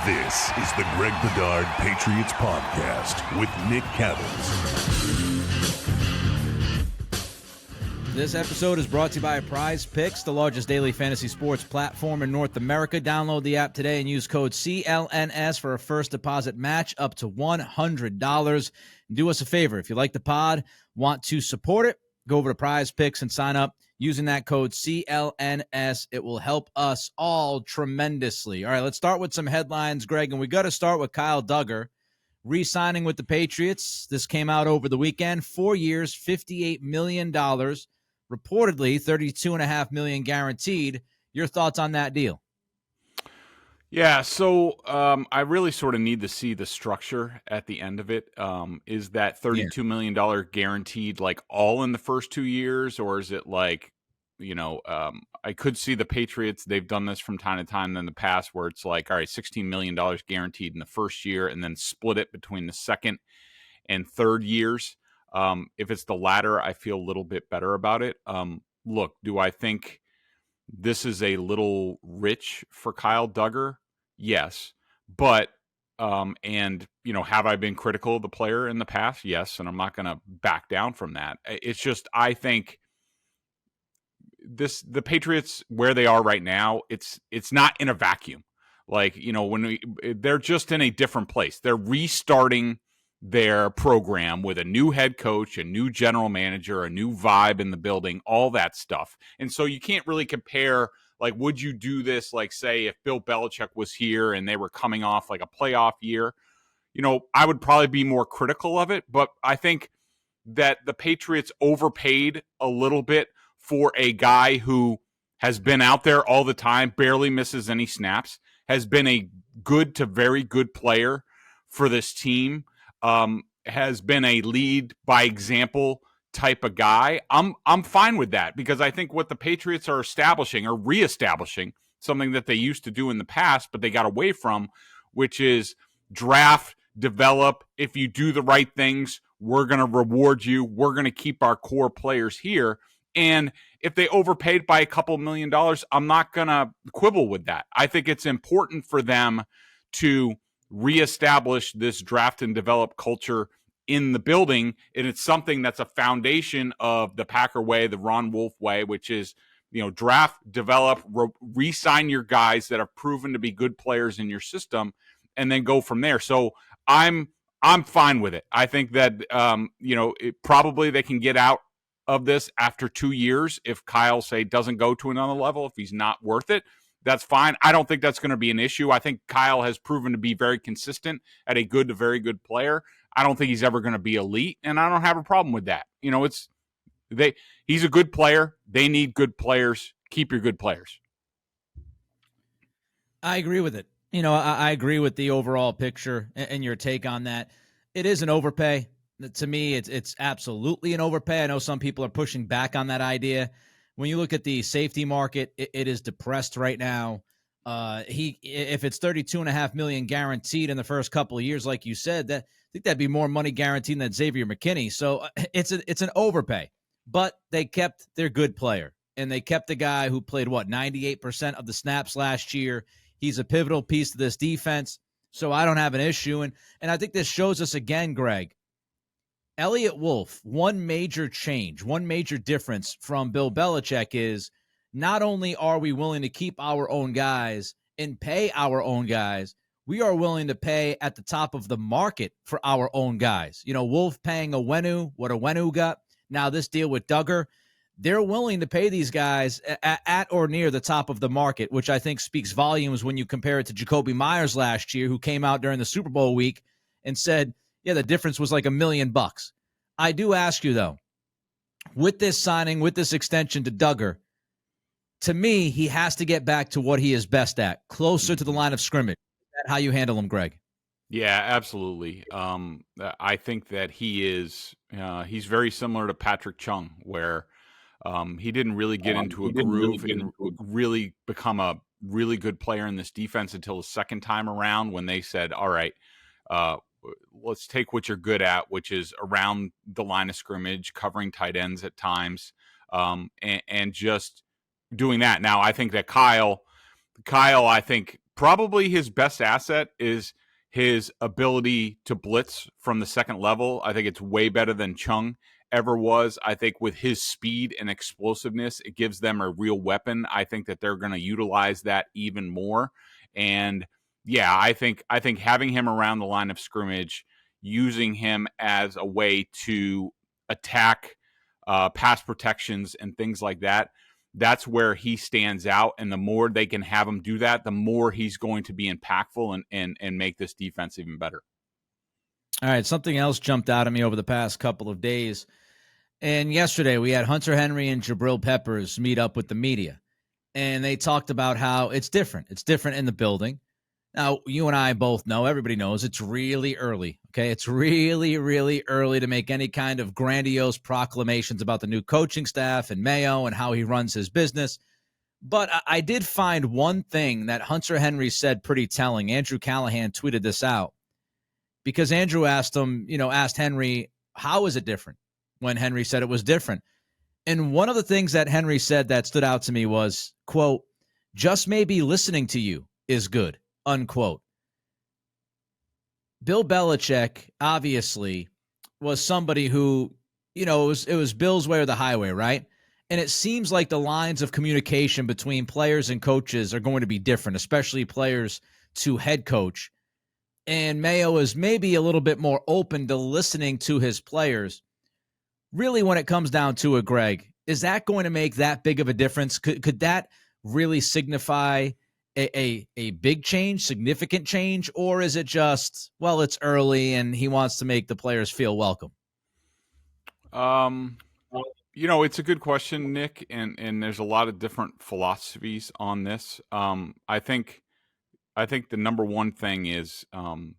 This is the Greg Bedard Patriots Podcast with Nick Caddles. This episode is brought to you by PrizePicks, the largest daily fantasy sports platform in North America. Download the app today and use code CLNS for a first deposit match up to $100. Do us a favor. If you like the pod, want to support it, go over to PrizePicks and sign up using that code CLNS. It will help us all tremendously. All right, let's start with some headlines, Greg, and we got to start with Kyle Dugger re-signing with the Patriots. This came out over the weekend. 4 years, $58 million. Reportedly, $32.5 million guaranteed. Your thoughts on that deal? Yeah, so I really sort of need to see the structure at the end of it. Is that $32 million guaranteed like all in the first 2 years, or is it like, I could see the Patriots, they've done this from time to time in the past where it's like, all right, $16 million guaranteed in the first year and then split it between the second and third years. If it's the latter, I feel a little bit better about it. Look, do I think this is a little rich for Kyle Dugger? Yes. But, have I been critical of the player in the past? Yes. And I'm not going to back down from that. It's just, I think the Patriots, where they are right now, it's not in a vacuum. Like, they're just in a different place. They're restarting their program with a new head coach, a new general manager, a new vibe in the building, all that stuff. And so you can't really compare, like, would you do this, like, say, if Bill Belichick was here and they were coming off like a playoff year? I would probably be more critical of it, but I think that the Patriots overpaid a little bit for a guy who has been out there all the time, barely misses any snaps, has been a good to very good player for this team, has been a lead by example type of guy. I'm fine with that because I think what the Patriots are establishing or reestablishing something that they used to do in the past, but they got away from, which is draft, develop. If you do the right things, we're going to reward you. We're going to keep our core players here. And if they overpaid by a couple $1 million, I'm not going to quibble with that. I think it's important for them to reestablish this draft and develop culture in the building. And it's something that's a foundation of the Packer way, the Ron Wolf way, which is, draft, develop, re-sign your guys that have proven to be good players in your system, and then go from there. So I'm fine with it. I think that, probably they can get out of this after 2 years. If Kyle, say, doesn't go to another level, if he's not worth it, that's fine. I don't think that's going to be an issue. I think Kyle has proven to be very consistent at a good to very good player. I don't think he's ever going to be elite, and I don't have a problem with that. He's a good player. They need good players. Keep your good players. I agree with it. I agree with the overall picture and your take on that. It is an overpay. To me, it's absolutely an overpay. I know some people are pushing back on that idea. When you look at the safety market, it is depressed right now. If it's $32.5 million guaranteed in the first couple of years, like you said, I think that'd be more money guaranteed than Xavier McKinney. So it's an overpay. But they kept their good player, and they kept the guy who played 98% of the snaps last year. He's a pivotal piece to this defense, so I don't have an issue. And I think this shows us again, Greg, Elliott Wolf, one major change, one major difference from Bill Belichick is not only are we willing to keep our own guys and pay our own guys, we are willing to pay at the top of the market for our own guys. Wolf paying Onwenu, what Onwenu got. Now this deal with Dugger, they're willing to pay these guys at or near the top of the market, which I think speaks volumes when you compare it to Jacoby Myers last year, who came out during the Super Bowl week and said, yeah, the difference was like $1 million. I do ask you, though, with this signing, with this extension to Dugger, to me, he has to get back to what he is best at, closer to the line of scrimmage. Is that how you handle him, Greg? Yeah, absolutely. I think that he's very similar to Patrick Chung, where he didn't really get into a groove and really become a really good player in this defense until the second time around when they said, all right, let's take what you're good at, which is around the line of scrimmage, covering tight ends at times, and just doing that. Now, I think that Kyle, I think, probably his best asset is his ability to blitz from the second level. I think it's way better than Chung ever was. I think with his speed and explosiveness, it gives them a real weapon. I think that they're going to utilize that even more. And yeah, I think having him around the line of scrimmage, using him as a way to attack pass protections and things like that, that's where he stands out. And the more they can have him do that, the more he's going to be impactful and make this defense even better. All right, something else jumped out at me over the past couple of days. And yesterday we had Hunter Henry and Jabril Peppers meet up with the media. And they talked about how it's different. It's different in the building. Now, you and I both know, everybody knows, it's really early, okay? It's really, really early to make any kind of grandiose proclamations about the new coaching staff and Mayo and how he runs his business. But I did find one thing that Hunter Henry said pretty telling. Andrew Callahan tweeted this out because Andrew asked Henry, how is it different when Henry said it was different? And one of the things that Henry said that stood out to me was, quote, just maybe listening to you is good. Unquote. Bill Belichick obviously was somebody who, it was Bill's way or the highway, right? And it seems like the lines of communication between players and coaches are going to be different, especially players to head coach. And Mayo is maybe a little bit more open to listening to his players. Really, when it comes down to it, Greg, is that going to make that big of a difference? Could that really signify a big change, significant change, or is it just, well, it's early and he wants to make the players feel welcome? It's a good question, Nick, and there's a lot of different philosophies on this. I think the number one thing is, when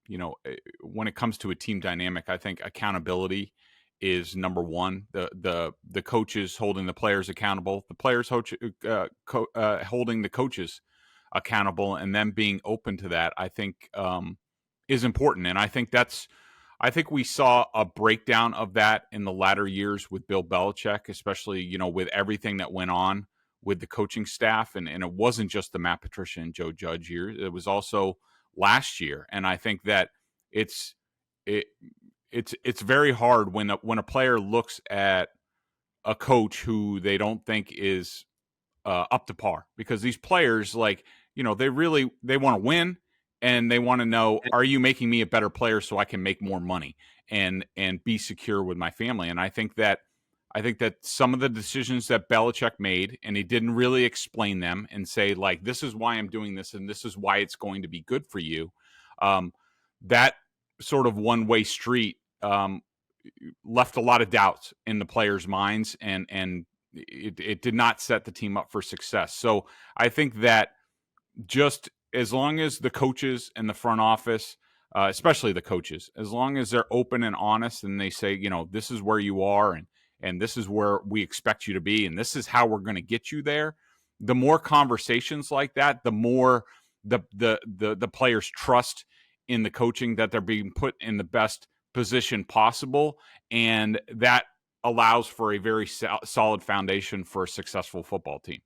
it comes to a team dynamic, I think accountability is number one. The coaches holding the players accountable, the players holding the coaches accountable, and them being open to that, I think is important. And I think we saw a breakdown of that in the latter years with Bill Belichick, especially, with everything that went on with the coaching staff. And it wasn't just the Matt Patricia and Joe Judge years. It was also last year. And I think that it's very hard when a player looks at a coach who they don't think is up to par, because these players, they want to win, and they want to know, are you making me a better player so I can make more money and be secure with my family? And I think that some of the decisions that Belichick made, and he didn't really explain them and say, this is why I'm doing this and this is why it's going to be good for you. That sort of one-way street left a lot of doubts in the players' minds, and it did not set the team up for success. So I think that just as long as the coaches and the front office, especially the coaches, as long as they're open and honest and they say, this is where you are and this is where we expect you to be and this is how we're going to get you there, the more conversations like that, the more the players trust in the coaching that they're being put in the best position possible, and that allows for a very solid foundation for a successful football team.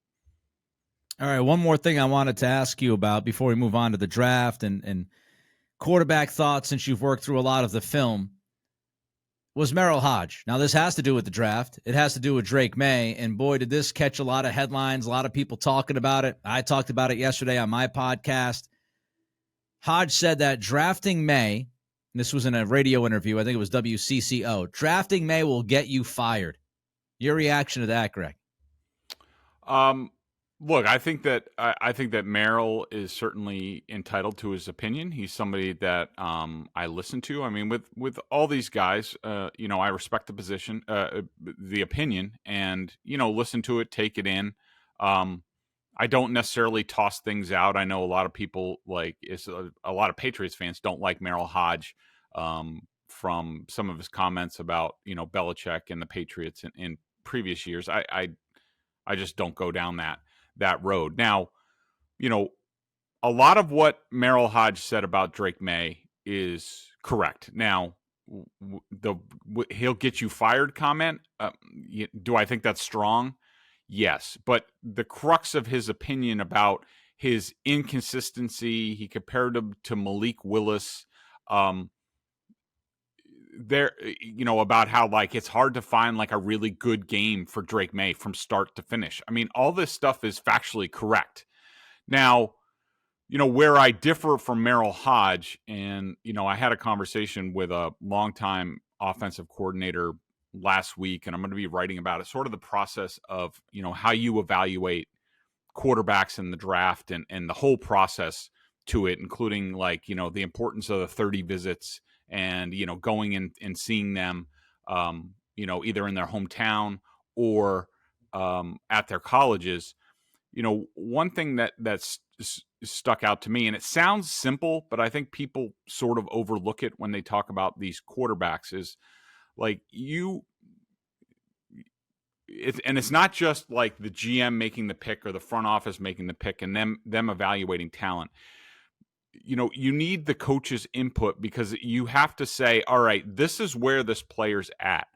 All right, one more thing I wanted to ask you about before we move on to the draft and quarterback thoughts, since you've worked through a lot of the film, was Merrill Hodge. Now, this has to do with the draft. It has to do with Drake May, and boy, did this catch a lot of headlines, a lot of people talking about it. I talked about it yesterday on my podcast. Hodge said that drafting May, and this was in a radio interview, I think it was WCCO, drafting May will get you fired. Your reaction to that, Greg? Look, I think that Merrill is certainly entitled to his opinion. He's somebody that I listen to. I mean, with all these guys, I respect the position, the opinion, and listen to it, take it in. I don't necessarily toss things out. I know a lot of people a lot of Patriots fans don't like Merrill Hodge from some of his comments about Belichick and the Patriots in previous years. I just don't go down that road. Now, a lot of what Merrill Hodge said about Drake May is correct. Now, he'll get you fired comment, do I think that's strong? Yes. But the crux of his opinion about his inconsistency. He compared him to Malik Willis. There, about how like it's hard to find like a really good game for Drake May from start to finish. I mean, all this stuff is factually correct. Now, where I differ from Merrill Hodge, and I had a conversation with a longtime offensive coordinator last week, and I'm going to be writing about it, sort of the process of how you evaluate quarterbacks in the draft and the whole process to it, including like the importance of the 30 visits and going and seeing them either in their hometown or at their colleges. One thing that's stuck out to me, and it sounds simple, but I think people sort of overlook it when they talk about these quarterbacks, is like it's not just like the GM making the pick or the front office making the pick and them evaluating talent. You need the coach's input, because you have to say, all right, this is where this player's at.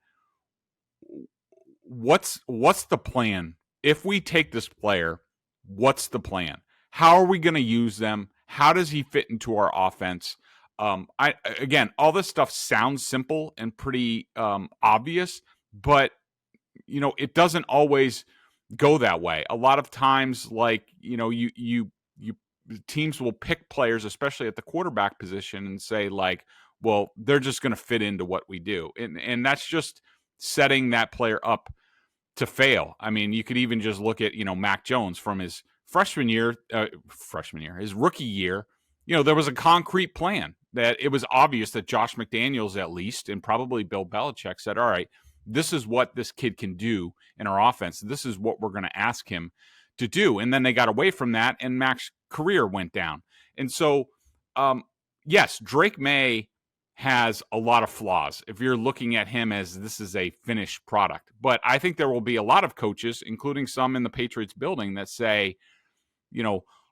What's the plan? If we take this player, what's the plan? How are we going to use them? How does he fit into our offense? Again, all this stuff sounds simple and pretty obvious, but it doesn't always go that way. A lot of times, like you teams will pick players, especially at the quarterback position, and say like, well, they're just going to fit into what we do, and that's just setting that player up to fail. I mean, you could even just look at Mac Jones from his his rookie year. There was a concrete plan that it was obvious that Josh McDaniels, at least, and probably Bill Belichick, said, all right, this is what this kid can do in our offense. This is what we're going to ask him to do. And then they got away from that, and Mac's career went down. And so, yes, Drake May has a lot of flaws if you're looking at him as this is a finished product. But I think there will be a lot of coaches, including some in the Patriots building, that say,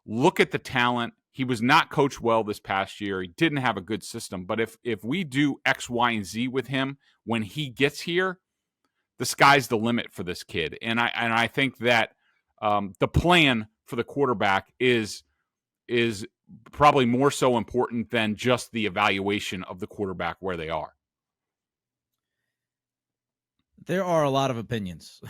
look at the talent. He was not coached well this past year. He didn't have a good system. But if we do X, Y, and Z with him when he gets here, the sky's the limit for this kid. And I think that the plan for the quarterback is probably more so important than just the evaluation of the quarterback where they are. There are a lot of opinions.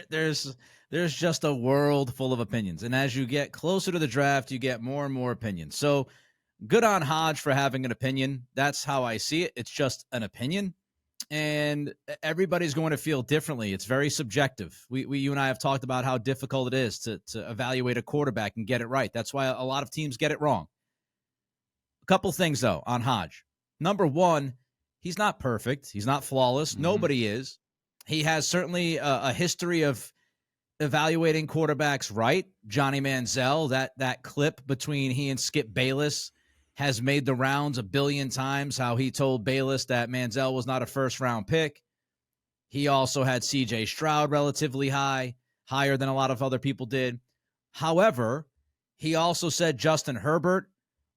There's just a world full of opinions. And as you get closer to the draft, you get more and more opinions. So good on Hodge for having an opinion. That's how I see it. It's just an opinion. And everybody's going to feel differently. It's very subjective. You and I have talked about how difficult it is to evaluate a quarterback and get it right. That's why a lot of teams get it wrong. A couple things, though, on Hodge. Number one, he's not perfect. He's not flawless. Mm-hmm. Nobody is. He has certainly a history of evaluating quarterbacks right. Johnny Manziel, that clip between he and Skip Bayless has made the rounds a billion times, how he told Bayless that Manziel was not a first-round pick. He also had C.J. Stroud relatively high, higher than a lot of other people did. However, he also said Justin Herbert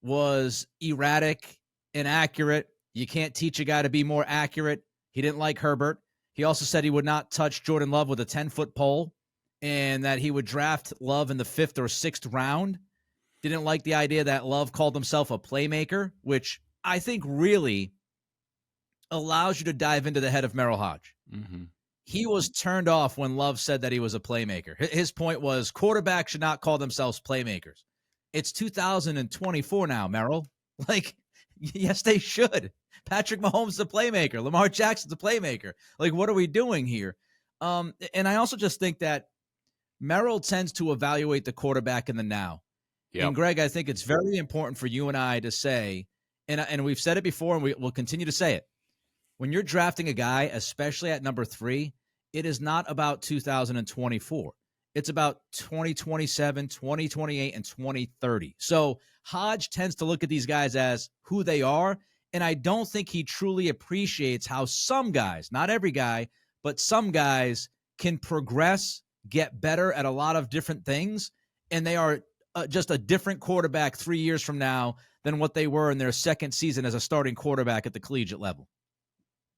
was erratic, inaccurate. You can't teach a guy to be more accurate. He didn't like Herbert. He also said he would not touch Jordan Love with a 10-foot pole and that he would draft Love in the 5th or 6th round. Didn't like the idea that Love called himself a playmaker, which I think really allows you to dive into the head of Merrill Hodge. Mm-hmm. He was turned off when Love said that he was a playmaker. His point was quarterbacks should not call themselves playmakers. It's 2024 now, Merrill. Like, yes, they should. Patrick Mahomes is a playmaker. Lamar Jackson's a playmaker. Like, what are we doing here? And I also just think that Merrill tends to evaluate the quarterback in the now. Yep. And, Greg, I think it's very important for you and I to say, and we've said it before and we'll continue to say it, when you're drafting a guy, especially at number 3, it is not about 2024. It's about 2027, 2028, and 2030. So Hodge tends to look at these guys as who they are, and I don't think he truly appreciates how some guys, not every guy, but some guys can progress, get better at a lot of different things, and they are just a different quarterback 3 years from now than what they were in their second season as a starting quarterback at the collegiate level.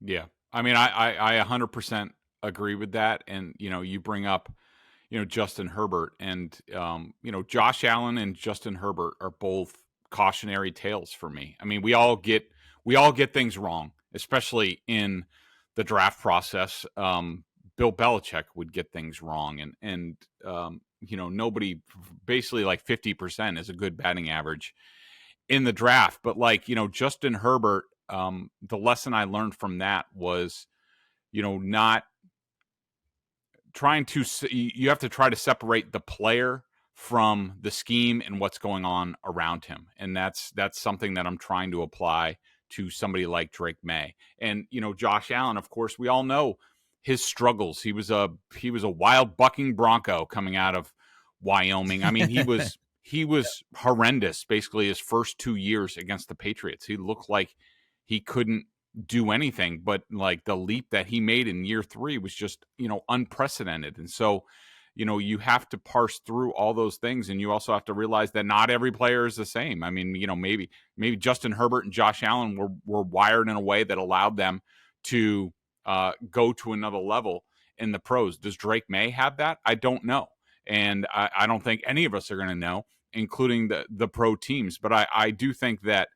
Yeah. I mean, I 100% agree with that. And, you bring up, Justin Herbert. And, Josh Allen and Justin Herbert are both cautionary tales for me. I mean, we all get things wrong, especially in the draft process. Bill Belichick would get things wrong, and nobody, basically like 50% is a good batting average in the draft. But Justin Herbert, the lesson I learned from that was, not trying to, you have to try to separate the player from the scheme and what's going on around him. And that's something that I'm trying to apply to somebody like Drake May. And, Josh Allen, of course, we all know his struggles. He was a wild bucking bronco coming out of Wyoming. I mean, he was horrendous basically his first 2 years against the Patriots. He looked like he couldn't do anything, but the leap that he made in year 3 was just, unprecedented. And so, you have to parse through all those things, and you also have to realize that not every player is the same. I mean, maybe Justin Herbert and Josh Allen were wired in a way that allowed them to go to another level in the pros. Does Drake May have that? I don't know. And I don't think any of us are going to know, including the pro teams. But I do think that,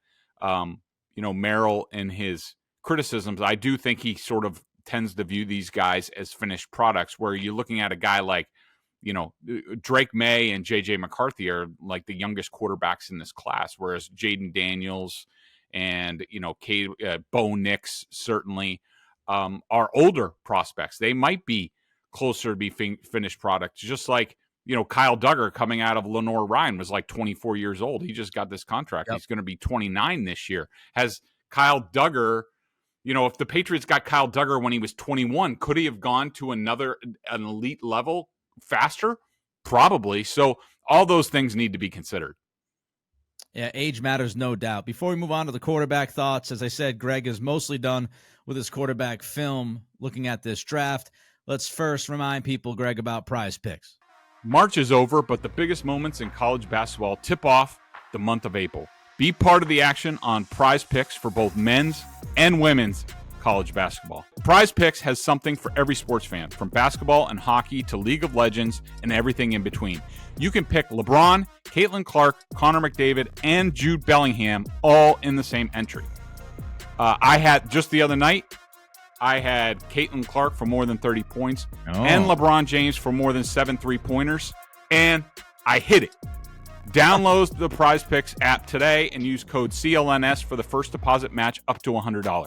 Merrill and his criticisms, I do think he sort of tends to view these guys as finished products, where you're looking at a guy like, Drake May and J.J. McCarthy are like the youngest quarterbacks in this class, whereas Jayden Daniels and, Bo Nix certainly are older prospects. They might be closer to be finished products, just like, Kyle Duggar coming out of Lenore Ryan was like 24 years old. He just got this contract. Yep. He's going to be 29 this year. Has Kyle Duggar, if the Patriots got Kyle Duggar when he was 21, could he have gone to an elite level faster? Probably. So all those things need to be considered. Yeah, age matters, no doubt. Before we move on to the quarterback thoughts, as I said, Greg is mostly done with his quarterback film looking at this draft. Let's first remind people, Greg, about PrizePicks. March is over, but the biggest moments in college basketball tip off the month of April. Be part of the action on PrizePicks for both men's and women's college basketball. PrizePicks has something for every sports fan, from basketball and hockey to League of Legends and everything in between. You can pick LeBron, Caitlin Clark, Connor McDavid, and Jude Bellingham all in the same entry. I had, just the other night, I had Caitlin Clark for more than 30 points and LeBron James for more than 7 3-pointers, and I hit it. Download the PrizePicks app today and use code CLNS for the first deposit match up to $100.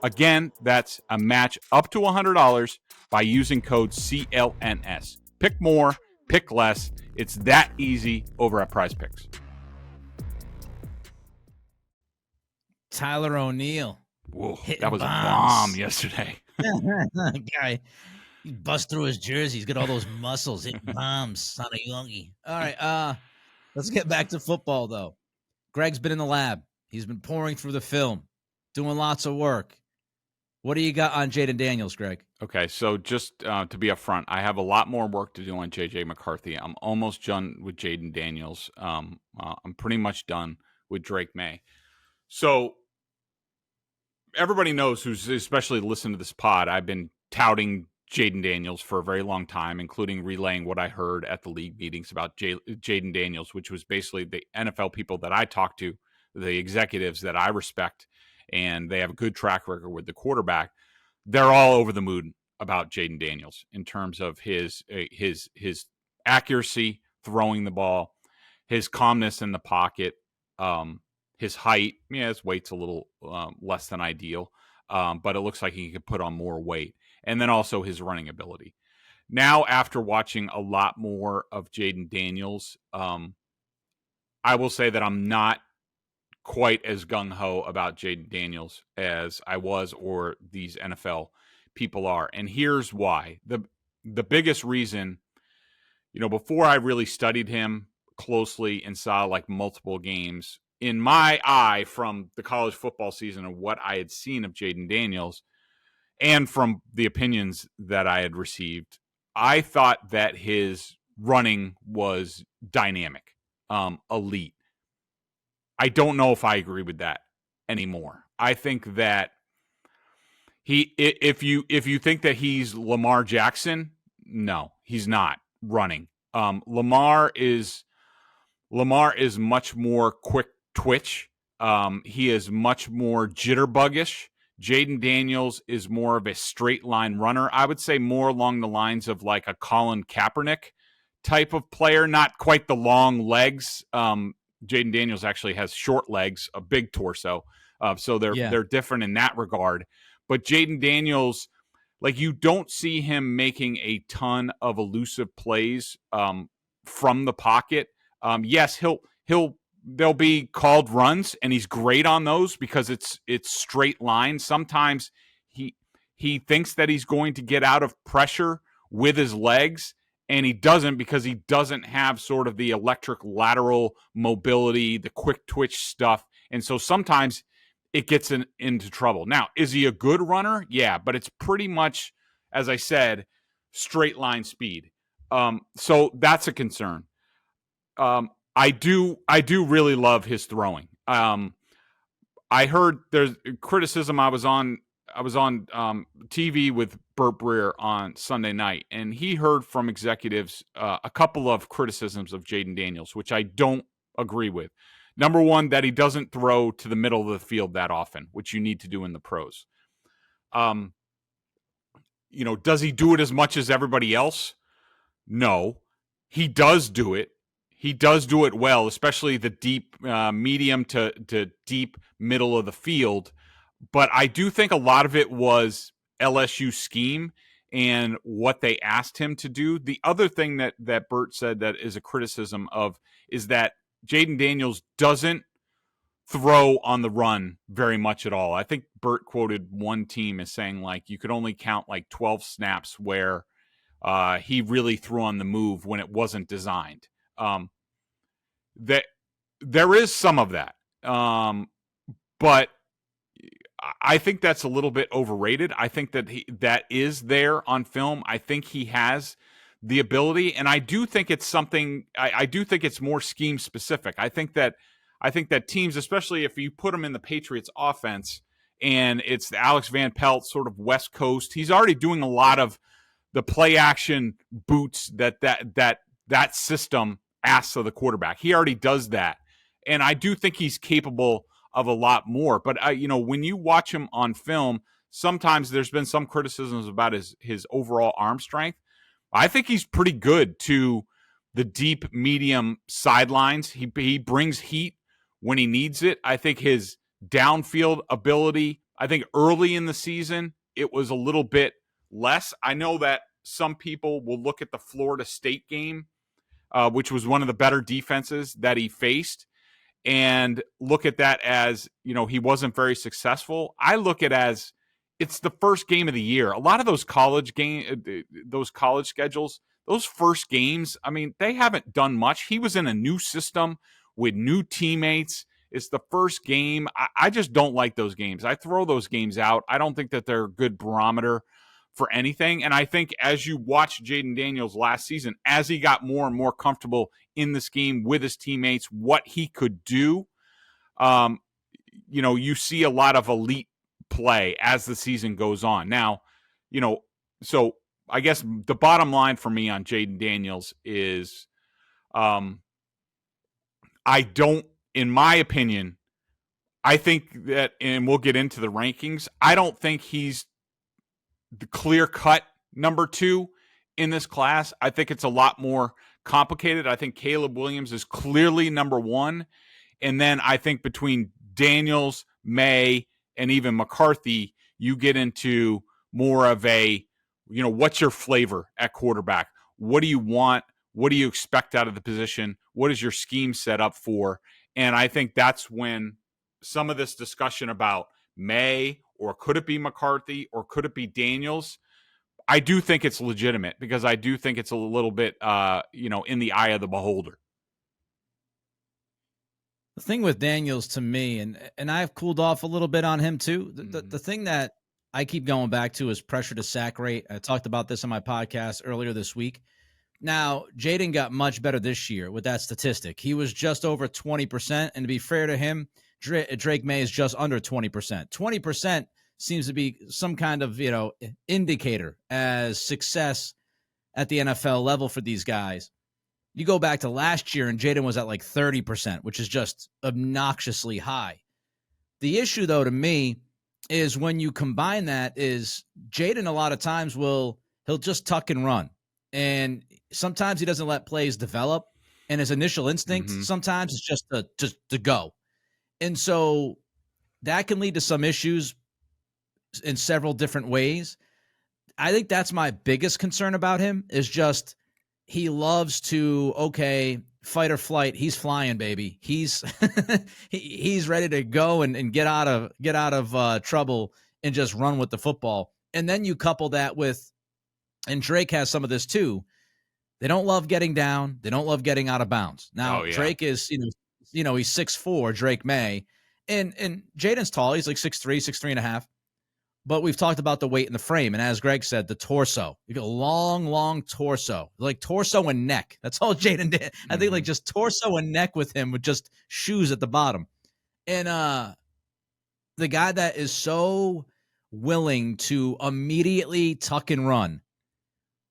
Again, that's a match up to $100 by using code CLNS. Pick more, pick less. It's that easy over at PrizePicks. Tyler O'Neill. Whoa, that was bombs. A bomb yesterday. Guy, he busts through his jersey. He's got all those muscles. Hitting bombs. Son of Youngie. All right, let's get back to football, though. Greg's been in the lab. He's been pouring through the film, doing lots of work. What do you got on Jayden Daniels, Greg? Okay, so just to be upfront, I have a lot more work to do on J.J. McCarthy. I'm almost done with Jayden Daniels. I'm pretty much done with Drake May. So everybody knows, who's especially listened to this pod, I've been touting Jayden Daniels for a very long time, including relaying what I heard at the league meetings about Jayden Daniels, which was basically the NFL people that I talk to, the executives that I respect, and they have a good track record with the quarterback. They're all over the moon about Jayden Daniels in terms of his accuracy, throwing the ball, his calmness in the pocket, his height. Yeah, his weight's a little less than ideal, but it looks like he could put on more weight. And then also his running ability. Now, after watching a lot more of Jayden Daniels, I will say that I'm not quite as gung-ho about Jayden Daniels as I was, or these NFL people are. And here's why. The biggest reason, before I really studied him closely and saw like multiple games, in my eye, from the college football season and what I had seen of Jayden Daniels, and from the opinions that I had received, I thought that his running was dynamic, elite. I don't know if I agree with that anymore. I think that if you think that he's Lamar Jackson, no, he's not. running. Lamar is much more quick twitch. He is much more jitterbuggish. Jayden Daniels is more of a straight line runner. I would say more along the lines of like a Colin Kaepernick type of player, not quite the long legs. Jayden Daniels actually has short legs, a big torso. So they're different in that regard. But Jayden Daniels, like, you don't see him making a ton of elusive plays from the pocket. Yes, there'll be called runs, and he's great on those because it's straight line. Sometimes he thinks that he's going to get out of pressure with his legs, and he doesn't because he doesn't have sort of the electric lateral mobility, the quick twitch stuff. And so sometimes it gets into trouble. Now, is he a good runner? Yeah, but it's pretty much, as I said, straight line speed. So that's a concern. I do really love his throwing. I heard there's criticism. I was on TV with Burt Breer on Sunday night, and he heard from executives a couple of criticisms of Jayden Daniels, which I don't agree with. Number one, that he doesn't throw to the middle of the field that often, which you need to do in the pros. Does he do it as much as everybody else? No. He does do it. He does do it well, especially the deep, medium to deep middle of the field. But I do think a lot of it was LSU scheme and what they asked him to do. The other thing that Burt said that is a criticism of is that Jayden Daniels doesn't throw on the run very much at all. I think Burt quoted one team as saying, like, you could only count like 12 snaps where he really threw on the move when it wasn't designed. That there is some of that, but I think that's a little bit overrated. I think that that is there on film. I think he has the ability, and I do think it's something. I do think it's more scheme specific. I think that teams, especially if you put them in the Patriots offense, and it's the Alex Van Pelt sort of West Coast. He's already doing a lot of the play action boots that system asks of the quarterback. He already does that, and I do think he's capable of a lot more. But when you watch him on film, sometimes there's been some criticisms about his overall arm strength. I think he's pretty good to the deep, medium sidelines. He brings heat when he needs it. I think his downfield ability, I think early in the season, it was a little bit less. I know that some people will look at the Florida State game, which was one of the better defenses that he faced, and look at that as, he wasn't very successful. I look at it as it's the first game of the year. A lot of those college schedules, those first games, I mean, they haven't done much. He was in a new system with new teammates. It's the first game. I just don't like those games. I throw those games out. I don't think that they're a good barometer for anything. And I think as you watch Jayden Daniels last season, as he got more and more comfortable in the scheme with his teammates, what he could do, you see a lot of elite play as the season goes on. Now, so I guess the bottom line for me on Jayden Daniels is in my opinion, I think that, and we'll get into the rankings, I don't think he's the clear-cut number 2 in this class. I think it's a lot more complicated. I think Caleb Williams is clearly number 1. And then I think between Daniels, May, and even McCarthy, you get into more of a, what's your flavor at quarterback? What do you want? What do you expect out of the position? What is your scheme set up for? And I think that's when some of this discussion about May, or could it be McCarthy, or could it be Daniels, I do think it's legitimate, because I do think it's a little bit, in the eye of the beholder. The thing with Daniels, to me, and I've cooled off a little bit on him too, the thing that I keep going back to is pressure to sack rate. I talked about this on my podcast earlier this week. Now, Jayden got much better this year with that statistic. He was just over 20%, and to be fair to him, Drake May is just under 20%. 20% seems to be some kind of, indicator as success at the NFL level for these guys. You go back to last year and Jayden was at like 30%, which is just obnoxiously high. The issue, though, to me is when you combine that is Jayden a lot of times he'll just tuck and run. And sometimes he doesn't let plays develop. And his initial instinct sometimes is just to go. And so that can lead to some issues in several different ways. I think that's my biggest concern about him is just he loves to, fight or flight. He's flying, baby. He's he's ready to go and get out of trouble and just run with the football. And then you couple that with, and Drake has some of this too. They don't love getting down. They don't love getting out of bounds. Now Drake is, he's 6'4", Drake May, and Jayden's tall. He's like 6'3", 6'3.5. But we've talked about the weight in the frame. And as Greg said, the torso. You get a long, long torso. Like torso and neck. That's all Jayden did. I think like just torso and neck with him with just shoes at the bottom. And the guy that is so willing to immediately tuck and run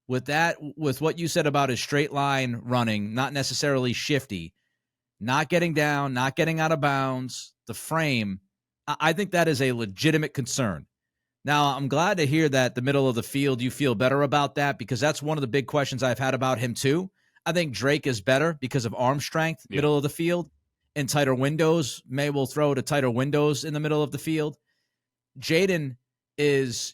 with what you said about his straight line running, not necessarily shifty, not getting down, not getting out of bounds, the frame, I think that is a legitimate concern. Now, I'm glad to hear that the middle of the field, you feel better about that because that's one of the big questions I've had about him too. I think Drake is better because of arm strength, middle of the field, and tighter windows. May will throw to tighter windows in the middle of the field. Jayden is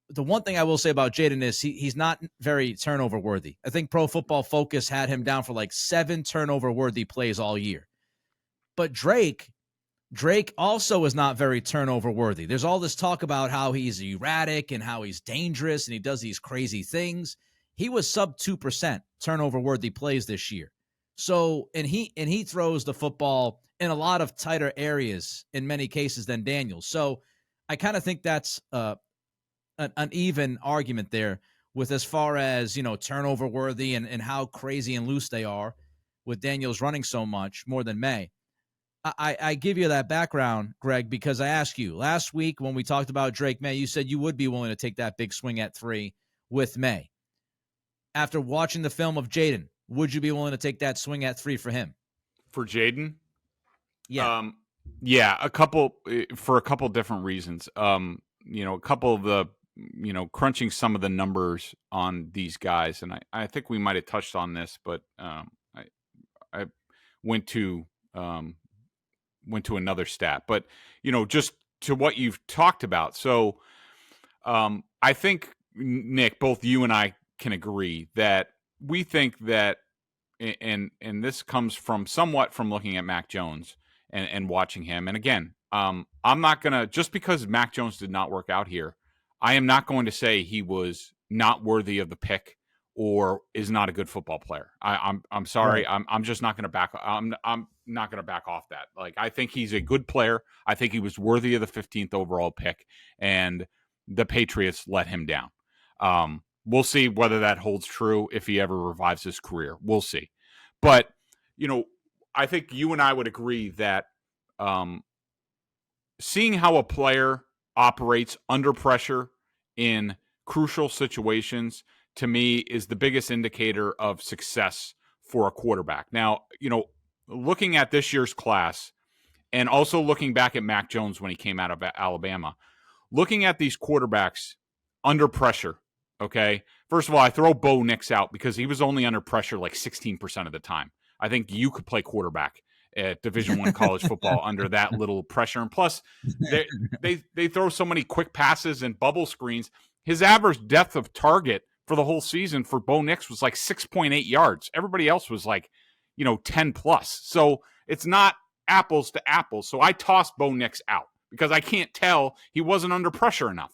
the one thing I will say about Jayden is he's not very turnover worthy. I think Pro Football Focus had him down for like 7 turnover worthy plays all year. But Drake also is not very turnover worthy. There's all this talk about how he's erratic and how he's dangerous and he does these crazy things. He was sub 2% turnover worthy plays this year. So, and he throws the football in a lot of tighter areas in many cases than Daniels. So I kind of think that's an even argument there with as far as, turnover worthy and how crazy and loose they are with Daniels running so much more than May. I give you that background, Greg, because I asked you last week when we talked about Drake May, you said you would be willing to take that big swing at 3 with May. After watching the film of Jayden, would you be willing to take that swing at 3 for him? For Jayden? Yeah. A couple different reasons. A couple of the, crunching some of the numbers on these guys. And I think we might've touched on this, but I went to another stat, but just to what you've talked about. So I think, Nick, both you and I can agree that we think that, and this comes from somewhat from looking at Mac Jones and watching him. And again, I'm not going to, just because Mac Jones did not work out here, I am not going to say he was not worthy of the pick or is not a good football player. I'm sorry. Right. I'm just not going to back. I'm not going to back off that. Like, I think he's a good player. I think he was worthy of the 15th overall pick, and the Patriots let him down. We'll see whether that holds true if he ever revives his career. We'll see. But, I think you and I would agree that seeing how a player operates under pressure in crucial situations, to me, is the biggest indicator of success for a quarterback. Now, looking at this year's class and also looking back at Mac Jones when he came out of Alabama, looking at these quarterbacks under pressure, okay? First of all, I throw Bo Nix out because he was only under pressure like 16% of the time. I think you could play quarterback at Division I college football under that little pressure. And plus, they throw so many quick passes and bubble screens. His average depth of target for the whole season for Bo Nix was like 6.8 yards. Everybody else was like, 10 plus. So it's not apples to apples. So I tossed Bo Nix out because I can't tell he wasn't under pressure enough.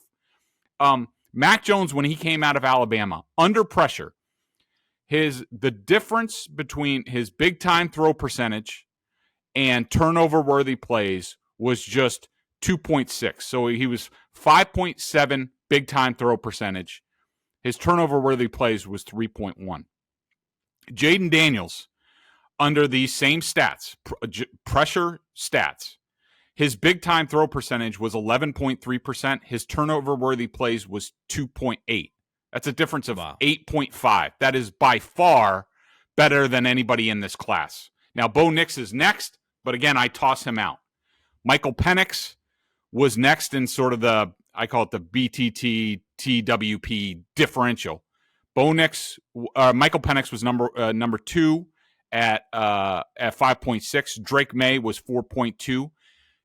Mac Jones, when he came out of Alabama, under pressure, the difference between his big time throw percentage and turnover worthy plays was just 2.6. So he was 5.7 big time throw percentage. His turnover worthy plays was 3.1. Jayden Daniels, under these same stats, pressure stats, his big time throw percentage was 11.3%. His turnover worthy plays was 2.8. That's a difference of Wow. 8.5. That is by far better than anybody in this class. Now, Bo Nix is next, but again, I toss him out. Michael Penix was next in sort of I call it the BTT TWP differential. Michael Penix was number 2 at 5.6. Drake May was 4.2.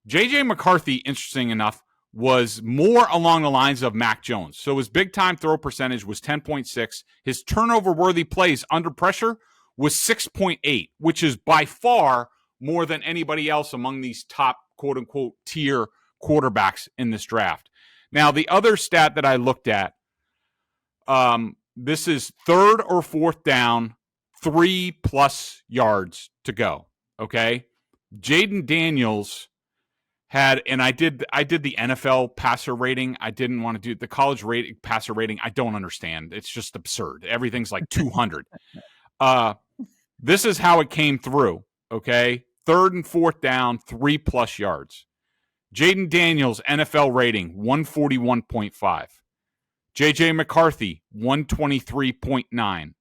JJ McCarthy, interesting enough, was more along the lines of Mac Jones. So his big time throw percentage was 10.6. His turnover worthy plays under pressure was 6.8, which is by far more than anybody else among these top quote unquote tier quarterbacks in this draft. Now, the other stat that I looked at, this is 3rd or 4th down, 3+ yards to go. Okay. Jayden Daniels had, and I did the NFL passer rating. I didn't want to do the college passer rating. I don't understand. It's just absurd. Everything's like 200. This is how it came through. Okay. 3rd and 4th down, 3+ yards. Jayden Daniels, NFL rating, 141.5. JJ McCarthy, 123.9.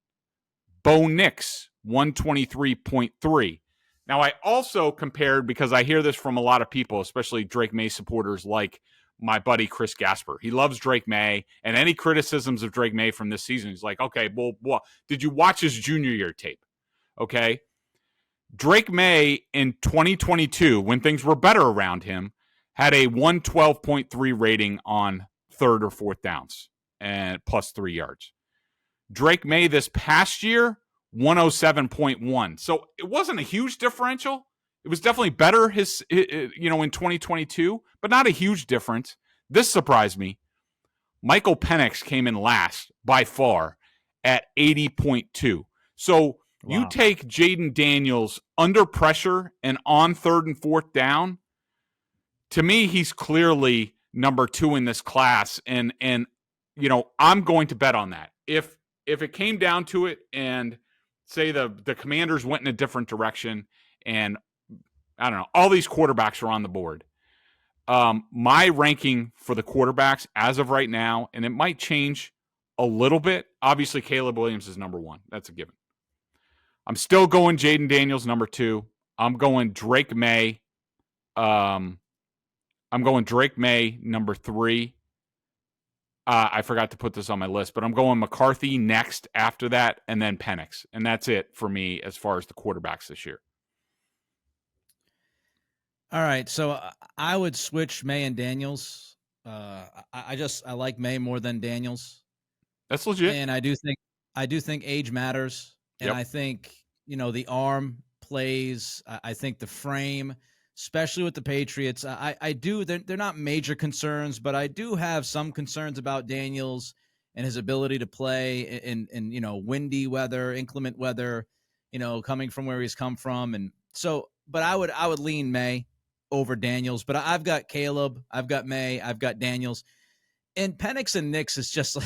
Bo Nix, 123.3. Now, I also compared, because I hear this from a lot of people, especially Drake May supporters like my buddy Chris Gasper. He loves Drake May, and any criticisms of Drake May from this season, he's like, okay, well, did you watch his junior year tape? Okay. Drake May in 2022, when things were better around him, had a 112.3 rating on 3rd or 4th downs and +3 yards. Drake May this past year, 107.1. So it wasn't a huge differential. It was definitely better in 2022, but not a huge difference. This surprised me. Michael Penix came in last by far at 80.2. So you take Jayden Daniels under pressure and on 3rd and 4th down. To me, he's clearly number 2 in this class, and I'm going to bet on that. If it came down to it, and say the Commanders went in a different direction, and I don't know, all these quarterbacks are on the board. My ranking for the quarterbacks as of right now, and it might change a little bit. Obviously, Caleb Williams is number 1. That's a given. I'm still going Jayden Daniels number 2. I'm going Drake May. Number 3. I forgot to put this on my list, but I'm going McCarthy next after that, and then Penix. And that's it for me as far as the quarterbacks this year. All right. So I would switch May and Daniels. I like May more than Daniels. That's legit. And I do think age matters. And I think, the arm plays. I think the frame, especially with the Patriots, they're not major concerns, but I do have some concerns about Daniels and his ability to play in windy weather, inclement weather, coming from where he's come from. And so, but I would lean May over Daniels, but I've got Caleb, I've got May, I've got Daniels. And Penix and Nix is just,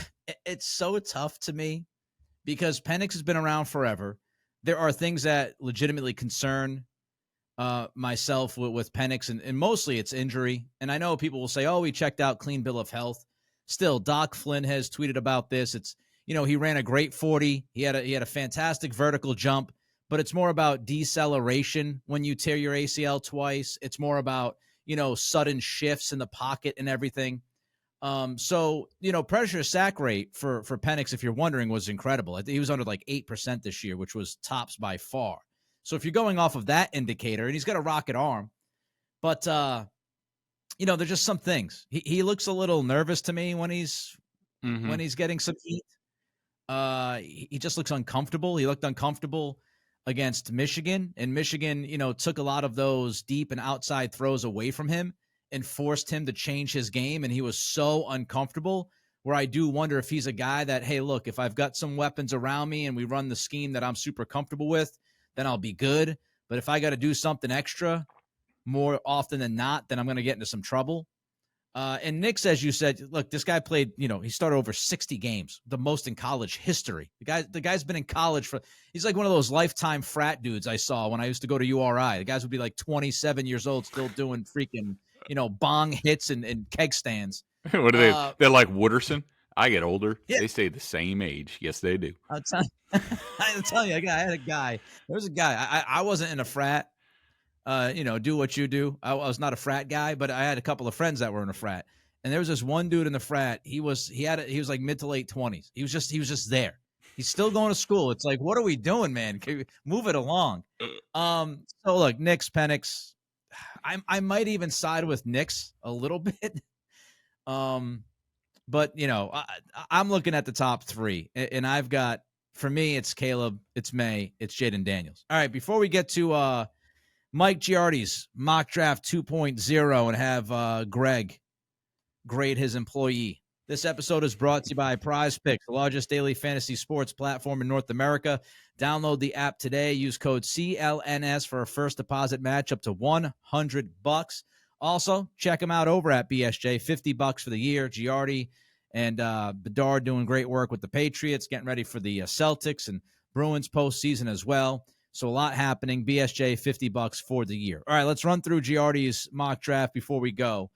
it's so tough to me because Penix has been around forever. There are things that legitimately concern myself with Penix, and mostly it's injury. And I know people will say, oh, he checked out, clean bill of health. Still, Doc Flynn has tweeted about this. It's, he ran a great 40. He had a fantastic vertical jump, but it's more about deceleration when you tear your ACL twice. It's more about, sudden shifts in the pocket and everything. So, pressure sack rate for Penix, if you're wondering, was incredible. He was under like 8% this year, which was tops by far. So if you're going off of that indicator, and he's got a rocket arm, but, there's just some things. He looks a little nervous to me when he's getting some heat. He just looks uncomfortable. He looked uncomfortable against Michigan, and Michigan, took a lot of those deep and outside throws away from him and forced him to change his game, and he was so uncomfortable where I do wonder if he's a guy that, hey, look, if I've got some weapons around me and we run the scheme that I'm super comfortable with, then I'll be good. But if I got to do something extra more often than not, then I'm going to get into some trouble. And Nix, as you said, look, this guy played, he started over 60 games, the most in college history. The guy's been in college he's like one of those lifetime frat dudes I saw when I used to go to URI. The guys would be like 27 years old, still doing freaking, bong hits and keg stands. What are they? They're like Wooderson. I get older. Yeah. They stay the same age. Yes, they do. I'll tell you, I had a guy. There was a guy. I wasn't in a frat. Do what you do. I was not a frat guy, but I had a couple of friends that were in a frat. And there was this one dude in the frat. He was like mid to late 20s. He was just there. He's still going to school. It's like, what are we doing, man? Can we move it along? So look, Knicks, Penix. I might even side with Knicks a little bit. But I'm looking at the top three, and I've got, for me, it's Caleb, it's May, it's Jayden Daniels. All right, before we get to Mike Giardi's mock draft 2.0 and have Greg grade his employee. This episode is brought to you by PrizePicks, the largest daily fantasy sports platform in North America. Download the app today. Use code CLNS for a first deposit match up to $100. Also, check them out over at BSJ. $50 for the year. Giardi and Bedard doing great work with the Patriots, getting ready for the Celtics and Bruins postseason as well. So a lot happening. BSJ, $50 for the year. All right, let's run through Giardi's mock draft before we go.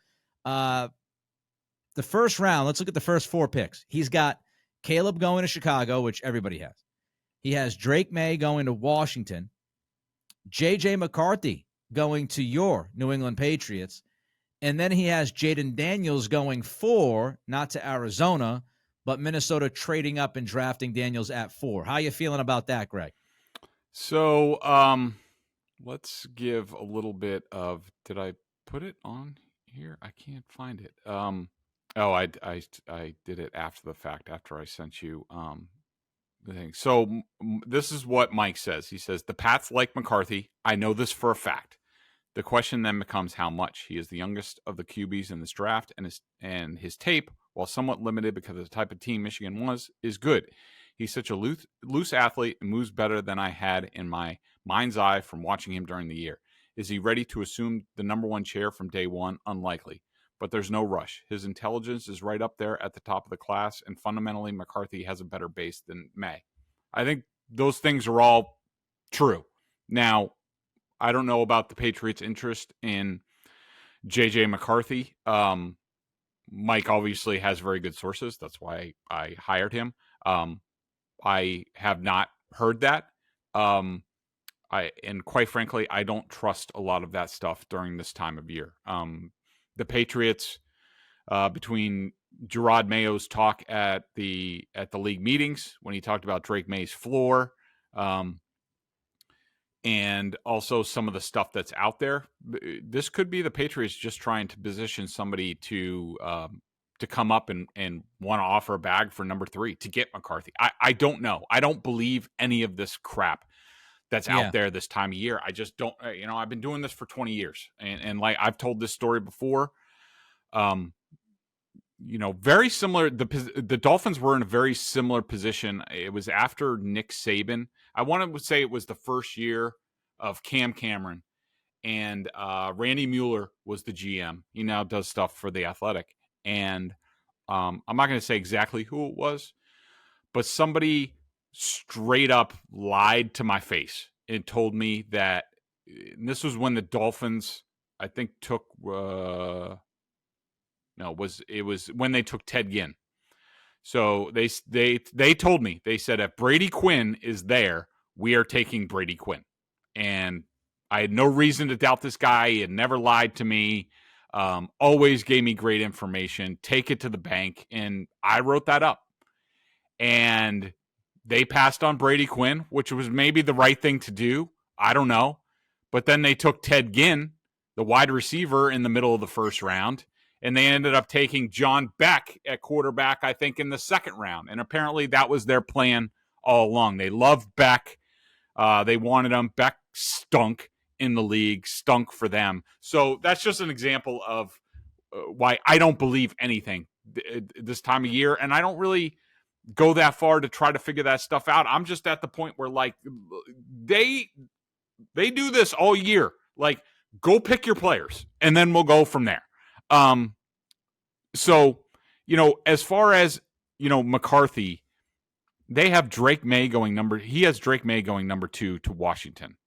The first round, let's look at the first four picks. He's got Caleb going to Chicago, which everybody has. He has Drake May going to Washington. J.J. McCarthy going to your New England Patriots. And then he has Jayden Daniels going 4, not to Arizona, but Minnesota trading up and drafting Daniels at 4. How you feeling about that, Greg? So let's give a little bit of, did I put it on here? I can't find it. I did it after the fact, after I sent you the thing. So this is what Mike says. He says, the Pats like McCarthy. I know this for a fact. The question then becomes how much. He is the youngest of the QBs in this draft, and his tape, while somewhat limited because of the type of team Michigan was, is good. He's such a loose athlete and moves better than I had in my mind's eye from watching him during the year. Is he ready to assume the number one chair from day one? Unlikely. But there's no rush. His intelligence is right up there at the top of the class, and fundamentally, McCarthy has a better base than May. I think those things are all true. Now, I don't know about the Patriots' interest in J.J. McCarthy. Mike obviously has very good sources. That's why I hired him. I have not heard that. And quite frankly, I don't trust a lot of that stuff during this time of year. The Patriots, between Gerard Mayo's talk at the league meetings when he talked about Drake May's floor, and also some of the stuff that's out there, this could be the Patriots just trying to position somebody to come up and want to offer a bag for number 3 to get McCarthy. I don't know. I don't believe any of this crap that's out there this time of year. I just don't, I've been doing this for 20 years and like I've told this story before, very similar. The Dolphins were in a very similar position. It was after Nick Saban. I want to say it was the first year of Cam Cameron, and Randy Mueller was the GM. He now does stuff for The Athletic. And I'm not going to say exactly who it was, but somebody straight up lied to my face and told me that, and this was when the Dolphins, I think, took it was when they took Ted Ginn. So they told me, they said, if Brady Quinn is there, we are taking Brady Quinn. And I had no reason to doubt this guy. He had never lied to me. Always gave me great information. Take it to the bank. And I wrote that up. And they passed on Brady Quinn, which was maybe the right thing to do. I don't know. But then they took Ted Ginn, the wide receiver, in the middle of the first round. And they ended up taking John Beck at quarterback, I think, in the second round. And apparently that was their plan all along. They loved Beck. They wanted him. Beck stunk in the league, stunk for them. So that's just an example of why I don't believe anything this time of year. And I don't really go that far to try to figure that stuff out. I'm just at the point where, like, they do this all year. Like, go pick your players, and then we'll go from there. So, as far as, McCarthy, they have Drake May going he has Drake May going number 2 to Washington.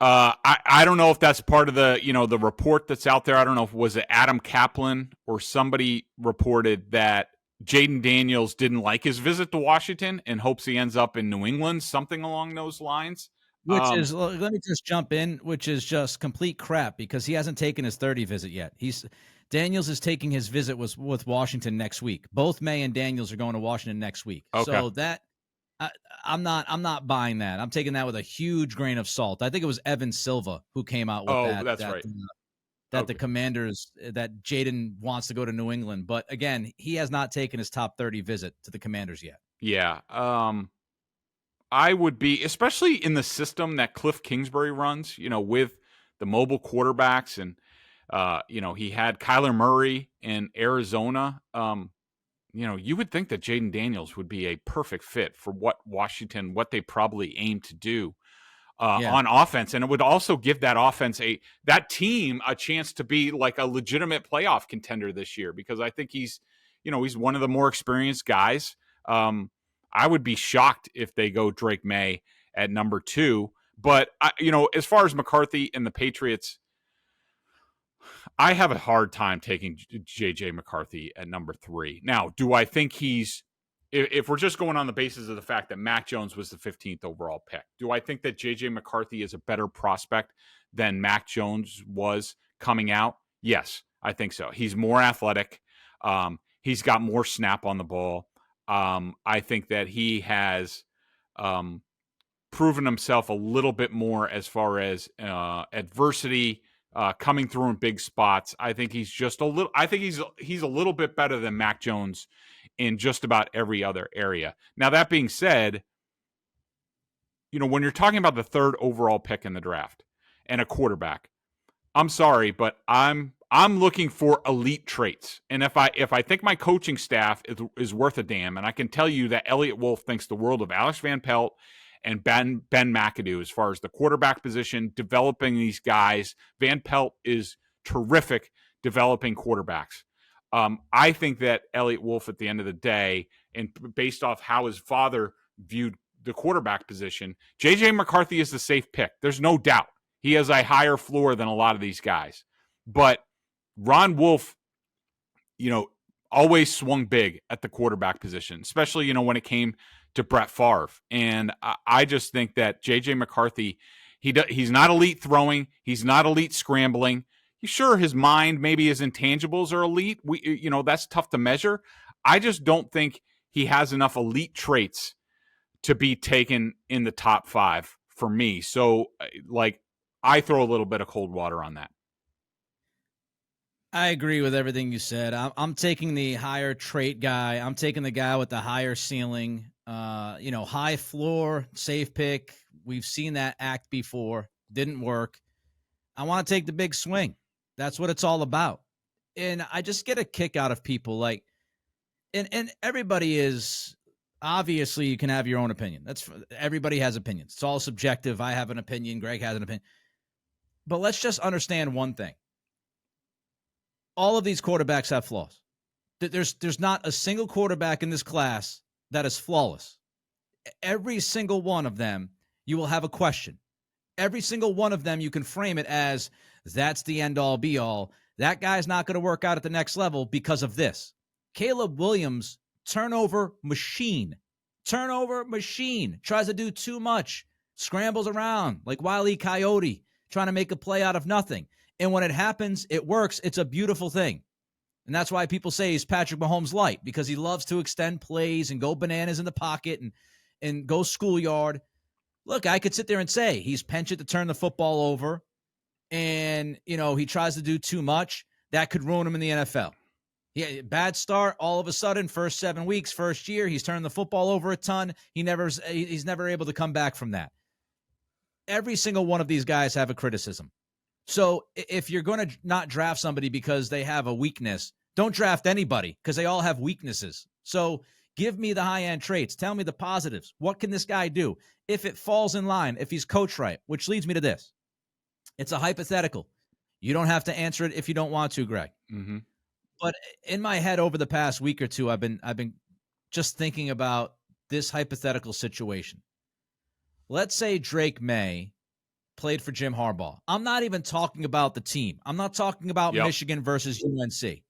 I don't know if that's part of the the report that's out there. I don't know if was it Adam Kaplan or somebody reported that Jayden Daniels didn't like his visit to Washington and hopes he ends up in New England, something along those lines. Which is, let me just jump in, which is just complete crap because he hasn't taken his 30 visit yet. Daniels is taking his visit with Washington next week. Both May and Daniels are going to Washington next week. Okay. So that I'm not buying that. I'm taking that with a huge grain of salt. I think it was Evan Silva who came out with that. That's right. That the Commanders, that Jayden wants to go to New England. But again, he has not taken his top 30 visit to the Commanders yet. Yeah. I would be, especially in the system that Cliff Kingsbury runs, with the mobile quarterbacks and, he had Kyler Murray in Arizona. You would think that Jayden Daniels would be a perfect fit for what they probably aim to do on offense. And it would also give that offense that team a chance to be like a legitimate playoff contender this year, because I think he's one of the more experienced guys. I would be shocked if they go Drake May at number 2. But, as far as McCarthy and the Patriots, I have a hard time taking J.J. McCarthy at number 3. Now, do I think if we're just going on the basis of the fact that Mac Jones was the 15th overall pick, do I think that J.J. McCarthy is a better prospect than Mac Jones was coming out? Yes, I think so. He's more athletic. He's got more snap on the ball. I think that he has proven himself a little bit more as far as adversity, coming through in big spots. I think he's just he's a little bit better than Mac Jones in just about every other area. Now, that being said, when you're talking about the 3rd overall pick in the draft and a quarterback, I'm sorry, but I'm looking for elite traits. And if I think my coaching staff is worth a damn, and I can tell you that Elliott Wolf thinks the world of Alex Van Pelt and Ben McAdoo as far as the quarterback position, developing these guys. Van Pelt is terrific developing quarterbacks. I think that Elliott Wolf, at the end of the day, and based off how his father viewed the quarterback position, J.J. McCarthy is the safe pick. There's no doubt. He has a higher floor than a lot of these guys. But Ron Wolf, always swung big at the quarterback position, especially, when it came to Brett Favre. And I just think that J.J. McCarthy, he's not elite throwing. He's not elite scrambling. Sure, his mind, maybe his intangibles are elite. That's tough to measure. I just don't think he has enough elite traits to be taken in the top 5 for me. So, I throw a little bit of cold water on that. I agree with everything you said. I'm taking the higher trait guy. I'm taking the guy with the higher ceiling, high floor, safe pick. We've seen that act before. Didn't work. I want to take the big swing. That's what it's all about. And I just get a kick out of people and everybody is, obviously you can have your own opinion. Everybody has opinions. It's all subjective. I have an opinion. Greg has an opinion. But let's just understand one thing. All of these quarterbacks have flaws. There's not a single quarterback in this class that is flawless. Every single one of them, you will have a question. Every single one of them, you can frame it as, that's the end-all, be-all. That guy's not going to work out at the next level because of this. Caleb Williams, turnover machine. Tries to do too much. Scrambles around like Wile E. Coyote, trying to make a play out of nothing. And when it happens, it works. It's a beautiful thing. And that's why people say he's Patrick Mahomes light, because he loves to extend plays and go bananas in the pocket and go schoolyard. Look, I could sit there and say he's penchant to turn the football over and, he tries to do too much. That could ruin him in the NFL. Bad start. All of a sudden, first 7 weeks, first year, he's turned the football over a ton. He's never able to come back from that. Every single one of these guys have a criticism. So if you're going to not draft somebody because they have a weakness, don't draft anybody because they all have weaknesses. So give me the high-end traits. Tell me the positives. What can this guy do? If it falls in line, if he's coached right, which leads me to this. It's a hypothetical. You don't have to answer it if you don't want to, Greg. Mm-hmm. But in my head over the past week or two, I've been just thinking about this hypothetical situation. Let's say Drake May played for Jim Harbaugh. I'm not even talking about the team. I'm not talking about Michigan versus UNC.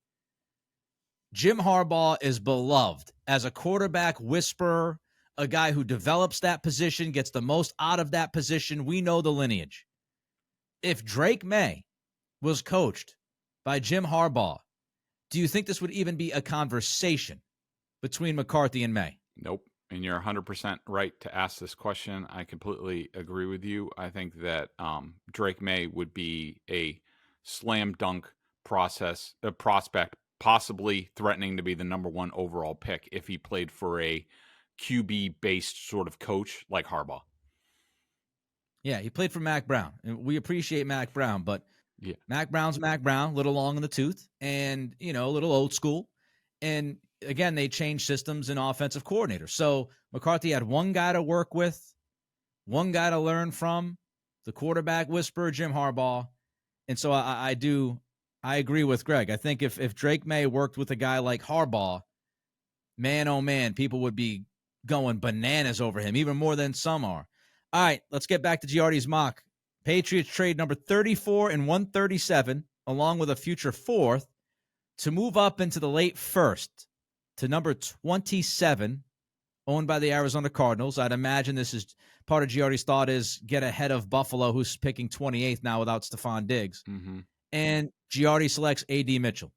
Jim Harbaugh is beloved as a quarterback whisperer, a guy who develops that position, gets the most out of that position. We know the lineage. If Drake May was coached by Jim Harbaugh, do you think this would even be a conversation between McCarthy and May? Nope. And you're 100% right to ask this question. I completely agree with you. I think that Drake May would be a slam dunk prospect, possibly threatening to be the number one overall pick if he played for a QB-based sort of coach like Harbaugh. Yeah, he played for Mac Brown, and we appreciate Mac Brown, but yeah, Mac Brown's Mac Brown, a little long in the tooth, and a little old school. And again, they changed systems and offensive coordinators. So McCarthy had one guy to work with, one guy to learn from, the quarterback whisperer, Jim Harbaugh. And so I agree with Greg. I think if Drake May worked with a guy like Harbaugh, man, oh man, people would be going bananas over him, even more than some are. All right, let's get back to Giardi's mock. Patriots trade number 34 and 137, along with a future fourth, to move up into the late first to number 27, owned by the Arizona Cardinals. I'd imagine this is part of Giardi's thought is get ahead of Buffalo, who's picking 28th now without Stephon Diggs. Mm-hmm. And Giardi selects A.D. Mitchell.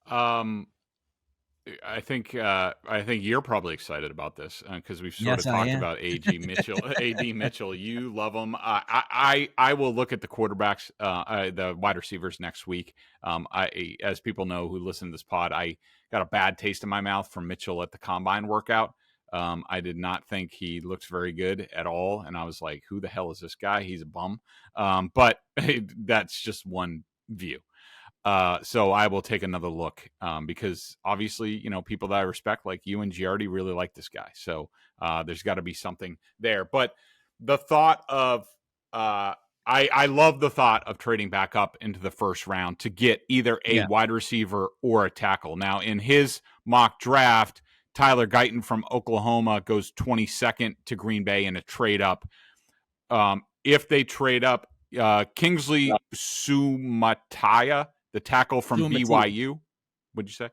I think you're probably excited about this because we've sort of talked about A.D. Mitchell. A.D. Mitchell, you love him. I will look at the quarterbacks, the wide receivers next week. As people know who listen to this pod, I got a bad taste in my mouth from Mitchell at the combine workout. I did not think he looked very good at all, and I was like, "Who the hell is this guy? He's a bum." But that's just one view. So I will take another look because obviously, people that I respect like you and Giardi really like this guy. So there's got to be something there. But the thought of I love the thought of trading back up into the first round to get either a wide receiver or a tackle. Now, in his mock draft, Tyler Guyton from Oklahoma goes 22nd to Green Bay in a trade up. If they trade up, Kingsley Suamataia, the tackle from BYU. What'd you say?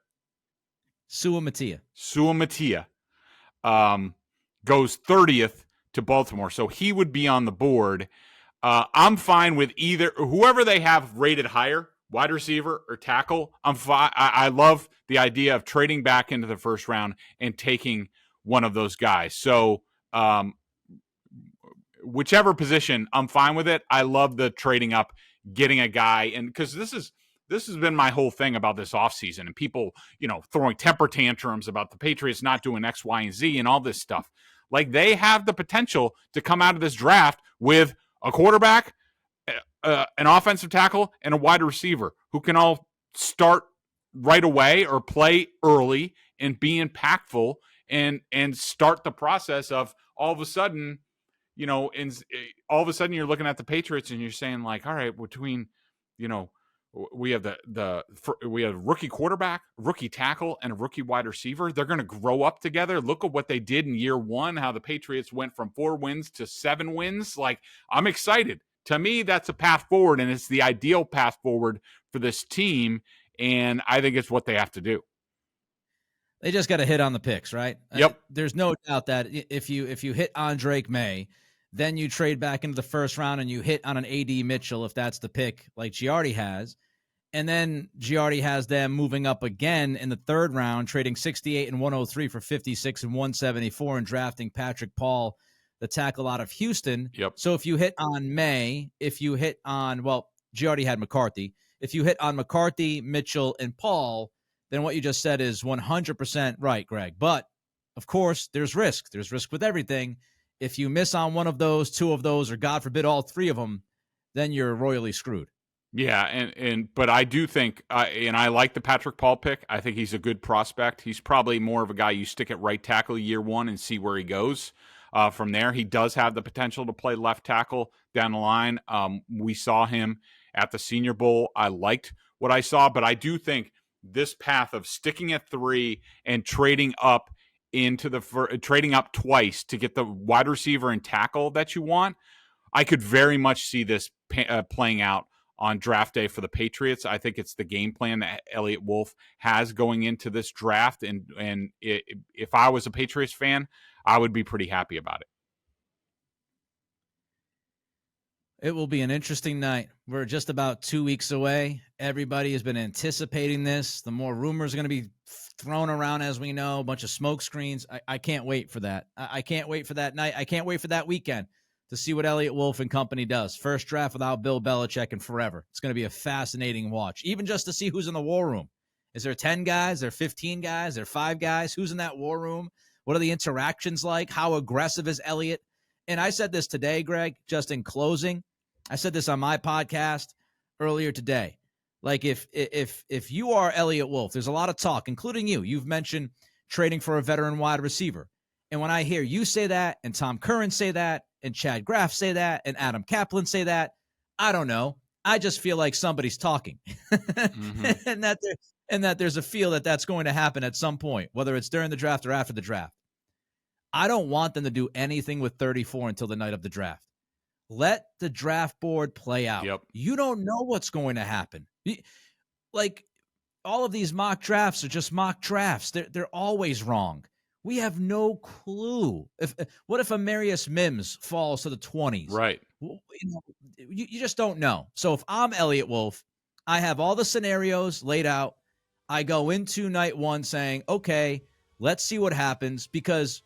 Suamataia goes 30th to Baltimore. So he would be on the board. I'm fine with either whoever they have rated higher, wide receiver or tackle. I'm fine. I love the idea of trading back into the first round and taking one of those guys. So whichever position, I'm fine with it. I love the trading up, getting a guy, and because this has been my whole thing about this offseason and people, throwing temper tantrums about the Patriots not doing X, Y, and Z and all this stuff. Like, they have the potential to come out of this draft with a quarterback, an offensive tackle, and a wide receiver who can all start right away or play early and be impactful and start the process of all of a sudden, you're looking at the Patriots and you're saying like, all right, between, we have we have rookie quarterback, rookie tackle, and a rookie wide receiver. They're going to grow up together. Look at what they did in year one, how the Patriots went from 4 wins to 7 wins. Like, I'm excited. To me, that's a path forward, and it's the ideal path forward for this team, and I think it's what they have to do. They just got to hit on the picks, right? Yep. There's no doubt that if you hit on Drake May, then you trade back into the first round and you hit on an A.D. Mitchell if that's the pick like Giardi has. And then Giardi has them moving up again in the third round, trading 68 and 103 for 56 and 174 and drafting Patrick Paul, the tackle out of Houston. Yep. So if you hit on May, if you hit on, Giardi had McCarthy. If you hit on McCarthy, Mitchell, and Paul, then what you just said is 100% right, Greg. But, of course, there's risk. There's risk with everything. If you miss on one of those, 2 of those, or God forbid all 3 of them, then you're royally screwed. Yeah, but I do think, and I like the Patrick Paul pick. I think he's a good prospect. He's probably more of a guy you stick at right tackle year one and see where he goes. From there, he does have the potential to play left tackle down the line. We saw him at the Senior Bowl. I liked what I saw, but I do think this path of sticking at 3 and trading up trading up twice to get the wide receiver and tackle that you want, I could very much see this playing out on draft day for the Patriots. I think it's the game plan that Elliott Wolf has going into this draft. And if I was a Patriots fan, I would be pretty happy about it. It will be an interesting night. We're just about 2 weeks away. Everybody has been anticipating this. The more rumors are going to be thrown around, as we know, a bunch of smoke screens. I can't wait for that. I can't wait for that night. I can't wait for that weekend to see what Elliott Wolf and company does. First draft without Bill Belichick in forever. It's going to be a fascinating watch, even just to see who's in the war room. Is there 10 guys? Is there 15 guys? Is there 5 guys? Who's in that war room? What are the interactions like? How aggressive is Elliott? And I said this today, Greg, just in closing. I said this on my podcast earlier today. Like, if you are Elliott Wolf, there's a lot of talk, including you. You've mentioned trading for a veteran wide receiver. And when I hear you say that, and Tom Curran say that, and Chad Graff say that, and Adam Kaplan say that, I don't know. I just feel like somebody's talking. Mm-hmm. and that there's a feel that that's going to happen at some point, whether it's during the draft or after the draft. I don't want them to do anything with 34 until the night of the draft. Let the draft board play out. Yep. You don't know what's going to happen. Like, all of these mock drafts are just mock drafts. They're always wrong. We have no clue. What if Amarius Mims falls to the 20s? Right. You just don't know. So if I'm Elliott Wolf, I have all the scenarios laid out. I go into night one saying, okay, let's see what happens, because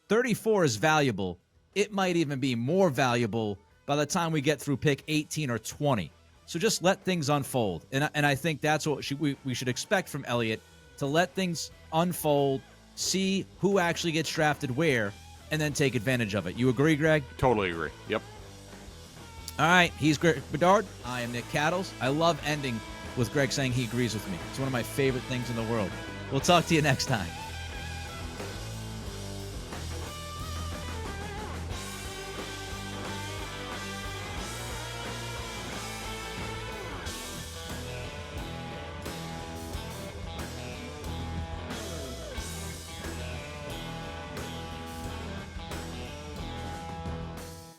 34 is valuable. It might even be more valuable by the time we get through pick 18 or 20. So just let things unfold. And I think that's what we should expect from Elliott, to let things unfold, see who actually gets drafted where, and then take advantage of it. You agree, Greg? Totally agree. Yep. All right. He's Greg Bedard. I am Nick Cattles. I love ending with Greg saying he agrees with me. It's one of my favorite things in the world. We'll talk to you next time.